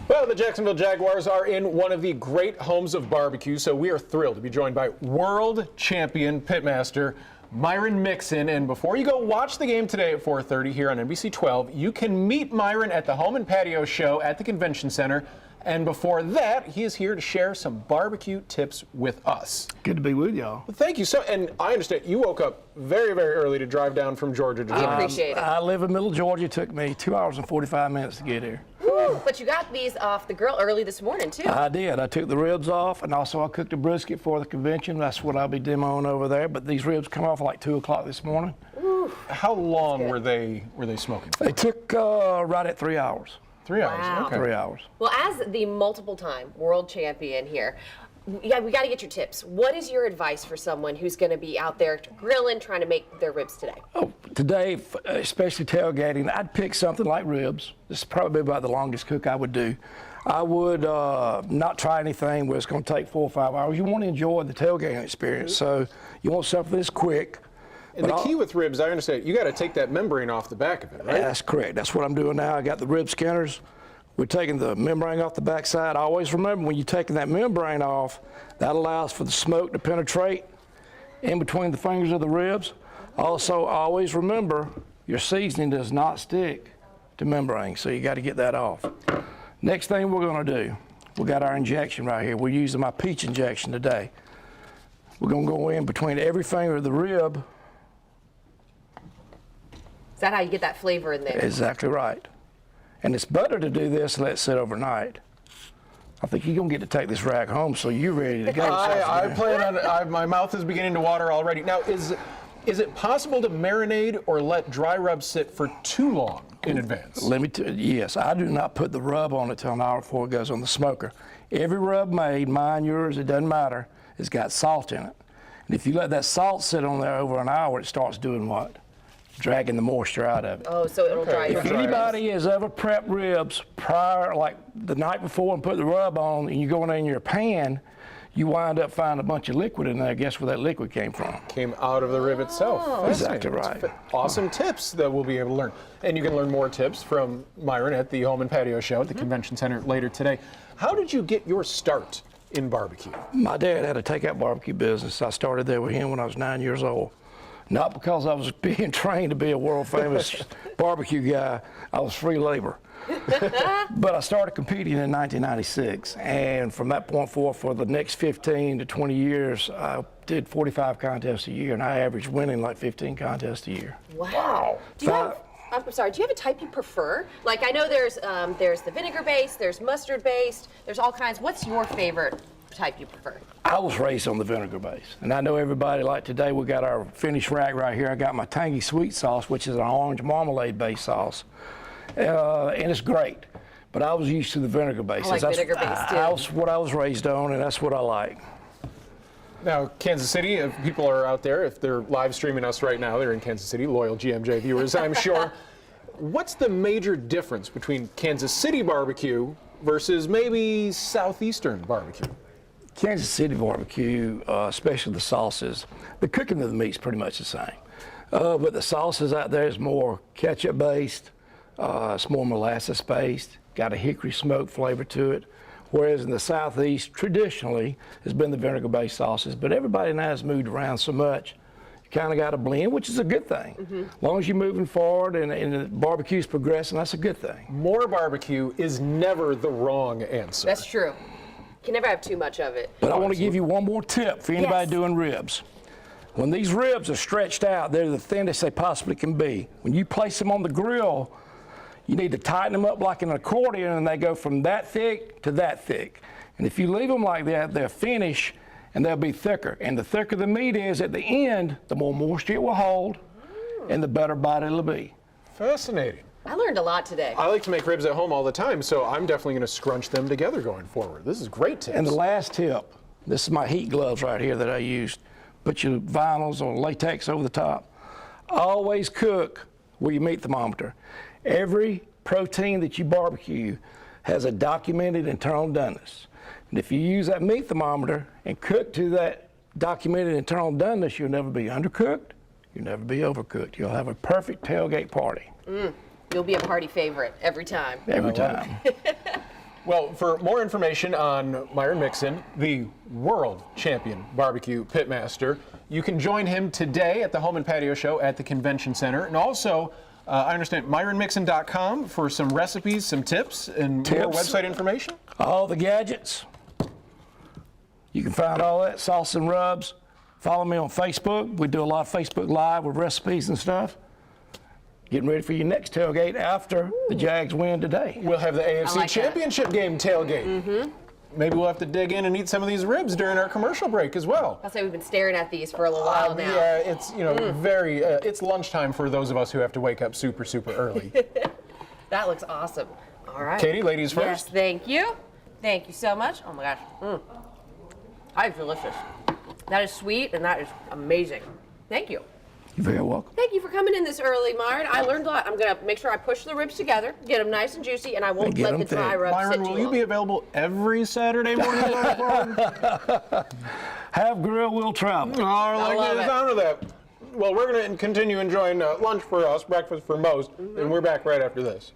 Well, the Jacksonville Jaguars are in one of the great homes of barbecue, so we are thrilled to be joined by world champion pitmaster Myron Mixon. And before you go watch the game today at 4:30 here on NBC 12, you can meet Myron at the Home and Patio show at the Convention Center. And before that, he is here to share some barbecue tips with us. Good to be with y'all. Well, thank you. And I understand you woke up very, very early to drive down from Georgia to We join us. appreciate it. I live in middle Georgia. It took me 2 hours and 45 minutes to get here. Woo, but you got these off the grill early this morning, too. I did. I took the ribs off, and also I cooked a brisket for the convention. That's what I'll be demoing over there. But these ribs come off like 2 o'clock this morning. Ooh. How long were they smoking for? They took right at 3 hours. 3 hours. Wow. Okay. 3 hours. Well, as the multiple-time world champion here, we got to get your tips. What is your advice for someone who's going to be out there grilling, trying to make their ribs today? Oh, today, especially tailgating, I'd pick something like ribs. This is probably about the longest cook I would do. I would not try anything where it's going to take 4 or 5 hours. You want to enjoy the tailgating experience, so you want something that's quick. And the key with ribs, I understand, you got to take that membrane off the back of it, right? That's correct. That's what I'm doing now. I got the rib skinners. We're taking the membrane off the backside. Always remember when you're taking that membrane off, that allows for the smoke to penetrate in between the fingers of the ribs. Also, always remember your seasoning does not stick to membrane, so you got to get that off. Next thing we're going to do, we got our injection right here. We're using my peach injection today. We're going to go in between every finger of the rib. Is that how you get that flavor in there? Exactly right. And it's better to do this and let it sit overnight. I think you're going to get to take this rack home, so you're ready to go. I plan on, my mouth is beginning to water already. Now, is it possible to marinate or let dry rub sit for too long in advance? Yes, I do not put the rub on it till an hour before it goes on the smoker. Every rub made, mine, yours, it doesn't matter, has got salt in it. And if you let that salt sit on there over an hour, it starts doing what? Dragging the moisture out of it. Oh, so it'll dry your If anybody has ever prepped ribs prior, like the night before, and put the rub on, and you go in your pan, you wind up finding a bunch of liquid in there. Guess where that liquid came from? Came out of the rib itself. Exactly right. Awesome tips that we'll be able to learn. And you can learn more tips from Myron at the Home and Patio show at the Convention Center later today. How did you get your start in barbecue? My dad had a takeout barbecue business. I started there with him when I was 9 years old. Not because I was being trained to be a world famous barbecue guy. I was free labor. But I started competing in 1996, and from that point forward, for the next 15 to 20 years, I did 45 contests a year, and I averaged winning like 15 contests a year. Wow. I'm sorry, do you have a type you prefer? Like, I know there's the vinegar based, there's mustard based, there's all kinds. What's your favorite type you prefer? I was raised on the vinegar base, and I know everybody, like today we got our finished rack right here. I got my tangy sweet sauce, which is an orange marmalade based sauce, and it's great. But I was used to the vinegar base. I like vinegar based too. That's what I was raised on, and that's what I like. Now, Kansas City, if people are out there, if they're live streaming us right now, they're in Kansas City, loyal GMJ viewers, I'm sure. What's the major difference between Kansas City barbecue versus maybe Southeastern barbecue? Kansas City barbecue, especially the sauces, the cooking of the meat's pretty much the same. But the sauces out there is more ketchup based, it's more molasses based, got a hickory smoke flavor to it. Whereas in the Southeast, traditionally, has been the vinegar based sauces. But everybody now has moved around so much, you kind of got to blend, which is a good thing. As long as you're moving forward and the barbecue's progressing, that's a good thing. More barbecue is never the wrong answer. That's true. You can never have too much of it. But I want to give you one more tip for anybody doing ribs. When these ribs are stretched out, they're the thinnest they possibly can be. When you place them on the grill, you need to tighten them up like an accordion, and they go from that thick to that thick. And if you leave them like that, they'll finish and they'll be thicker. And the thicker the meat is at the end, the more moisture it will hold and the better bite it'll be. Fascinating. I learned a lot today. I like to make ribs at home all the time, so I'm definitely going to scrunch them together going forward. This is great tips. And the last tip, this is my heat gloves right here that I used. Put your vinyls or latex over the top. Always cook with your meat thermometer. Every protein that you barbecue has a documented internal doneness. And if you use that meat thermometer and cook to that documented internal doneness, you'll never be undercooked, you'll never be overcooked. You'll have a perfect tailgate party. You'll be a party favorite every time. Every time. Well, for more information on Myron Mixon, the world champion barbecue pitmaster, you can join him today at the Home and Patio Show at the Convention Center. And also, I understand MyronMixon.com for some recipes, some tips, and more website information. All the gadgets. You can find all that, sauce and rubs. Follow me on Facebook. We do a lot of Facebook Live with recipes and stuff. Getting ready for your next tailgate after the Jags win today. We'll have the AFC like Championship game tailgate. Maybe we'll have to dig in and eat some of these ribs during our commercial break as well. I'll say we've been staring at these for a little while now. Yeah, it's very. It's lunchtime for those of us who have to wake up super early. That looks awesome. All right. Katie, ladies first. Yes, thank you. Thank you so much. Oh my gosh. That is delicious. That is sweet and that is amazing. Thank you. You're very welcome. Thank you for coming in this early, Myron. I learned a lot. I'm going to make sure I push the ribs together, get them nice and juicy, and I won't let the dry rub Myron, sit will too you long. be available every Saturday morning going forward? Have grill, will travel. Oh, I love like the it. sound of that. Well, we're going to continue enjoying lunch for us, breakfast for most, and we're back right after this.